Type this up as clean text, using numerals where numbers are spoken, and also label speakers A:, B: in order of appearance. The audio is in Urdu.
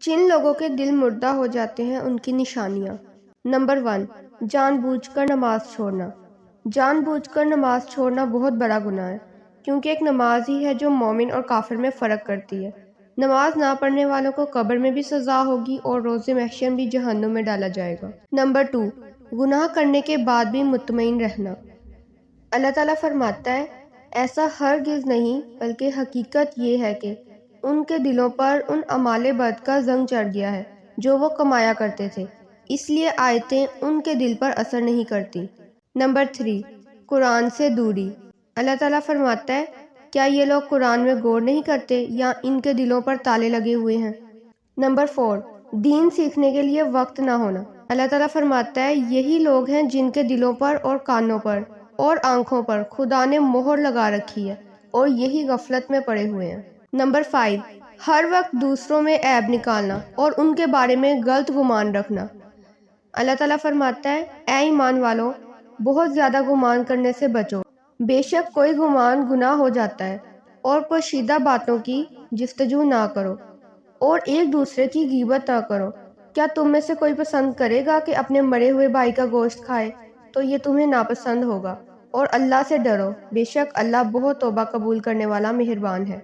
A: جن لوگوں کے دل مردہ ہو جاتے ہیں ان کی نشانیاں۔ نمبر 1، جان بوجھ کر نماز چھوڑنا۔ جان بوجھ کر نماز چھوڑنا بہت بڑا گناہ ہے، کیونکہ ایک نماز ہی ہے جو مومن اور کافر میں فرق کرتی ہے۔ نماز نہ پڑھنے والوں کو قبر میں بھی سزا ہوگی اور روز محشر بھی جہنم میں ڈالا جائے گا۔ نمبر 2، گناہ کرنے کے بعد بھی مطمئن رہنا۔ اللہ تعالیٰ فرماتا ہے، ایسا ہرگز نہیں بلکہ حقیقت یہ ہے کہ ان کے دلوں پر ان اعمال بد کا زنگ چڑھ گیا ہے جو وہ کمایا کرتے تھے، اس لیے آیتیں ان کے دل پر اثر نہیں کرتی۔ نمبر 3، قرآن سے دوری۔ اللہ تعالیٰ فرماتا ہے، کیا یہ لوگ قرآن میں غور نہیں کرتے یا ان کے دلوں پر تالے لگے ہوئے ہیں؟ نمبر 4، دین سیکھنے کے لیے وقت نہ ہونا۔ اللہ تعالیٰ فرماتا ہے، یہی لوگ ہیں جن کے دلوں پر اور کانوں پر اور آنکھوں پر خدا نے مہر لگا رکھی ہے اور یہی غفلت میں پڑے ہوئے ہیں۔ نمبر 5، ہر وقت دوسروں میں عیب نکالنا اور ان کے بارے میں غلط گمان رکھنا۔ اللہ تعالیٰ فرماتا ہے، اے ایمان والو، بہت زیادہ گمان کرنے سے بچو، بے شک کوئی گمان گناہ ہو جاتا ہے، اور پوشیدہ باتوں کی جستجو نہ کرو اور ایک دوسرے کی غیبت نہ کرو۔ کیا تم میں سے کوئی پسند کرے گا کہ اپنے مرے ہوئے بھائی کا گوشت کھائے؟ تو یہ تمہیں ناپسند ہوگا۔ اور اللہ سے ڈرو، بے شک اللہ بہت توبہ قبول کرنے والا مہربان ہے۔